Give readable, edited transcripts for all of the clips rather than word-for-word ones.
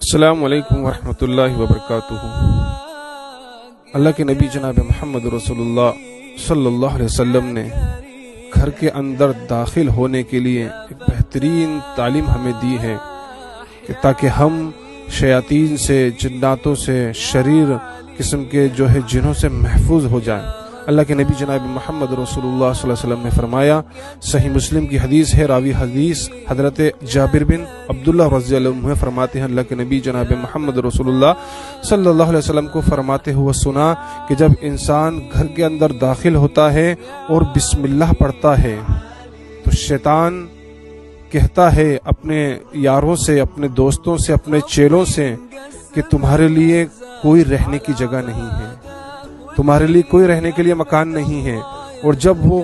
السلام علیکم ورحمۃ اللہ وبرکاتہ۔ اللہ کے نبی جناب محمد رسول اللہ صلی اللہ علیہ وسلم نے گھر کے اندر داخل ہونے کے لیے ایک بہترین تعلیم ہمیں دی ہے کہ تاکہ ہم شیاطین سے، جناتوں سے، شریر قسم کے جو ہے جنوں سے محفوظ ہو جائیں۔ اللہ کے نبی جناب محمد رسول اللہ صلی اللہ علیہ وسلم نے فرمایا، صحیح مسلم کی حدیث ہے، راوی حدیث حضرت جابر بن عبداللہ رضی اللہ عنہ فرماتے ہیں، اللہ کے نبی جناب محمد رسول اللہ صلی اللہ علیہ وسلم کو فرماتے ہوئے سنا کہ جب انسان گھر کے اندر داخل ہوتا ہے اور بسم اللہ پڑھتا ہے تو شیطان کہتا ہے اپنے یاروں سے، اپنے دوستوں سے، اپنے چیلوں سے کہ تمہارے لیے کوئی رہنے کی جگہ نہیں ہے، تمہارے لیے کوئی رہنے کے لیے مکان نہیں ہے۔ اور جب وہ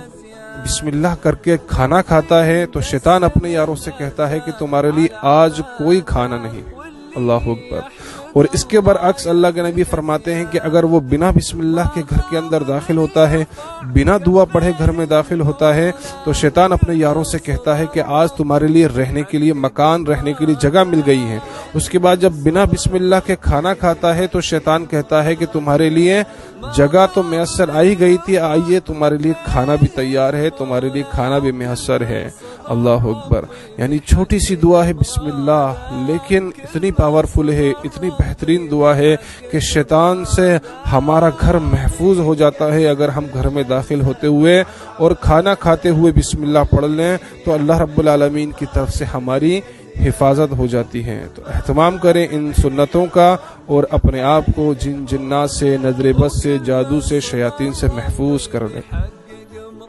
بسم اللہ کر کے کھانا کھاتا ہے تو شیطان اپنے یاروں سے کہتا ہے کہ تمہارے لیے آج کوئی کھانا نہیں۔ اللہ اکبر۔ اور اس کے برعکس اللہ کے نبی فرماتے ہیں کہ اگر وہ بنا بسم اللہ کے گھر کے اندر داخل ہوتا ہے، بنا دعا پڑھے گھر میں داخل ہوتا ہے تو شیطان اپنے یاروں سے کہتا ہے کہ آج تمہارے لیے رہنے کے لیے مکان، رہنے کے لیے جگہ مل گئی ہے۔ اس کے بعد جب بنا بسم اللہ کے کھانا کھاتا ہے تو شیطان کہتا ہے کہ تمہارے لیے جگہ تو میسر آئی گئی تھی، آئیے تمہارے لیے کھانا بھی تیار ہے، تمہارے لیے کھانا بھی میسر ہے۔ اللہ اکبر۔ یعنی چھوٹی سی دعا ہے بسم اللہ، لیکن اتنی پاورفل ہے، اتنی بہترین دعا ہے کہ شیطان سے ہمارا گھر محفوظ ہو جاتا ہے۔ اگر ہم گھر میں داخل ہوتے ہوئے اور کھانا کھاتے ہوئے بسم اللہ پڑھ لیں تو اللہ رب العالمین کی طرف سے ہماری حفاظت ہو جاتی ہے۔ تو اہتمام کریں ان سنتوں کا اور اپنے آپ کو جن جنات سے، نظر بد سے، جادو سے، شیاطین سے محفوظ کر لیں۔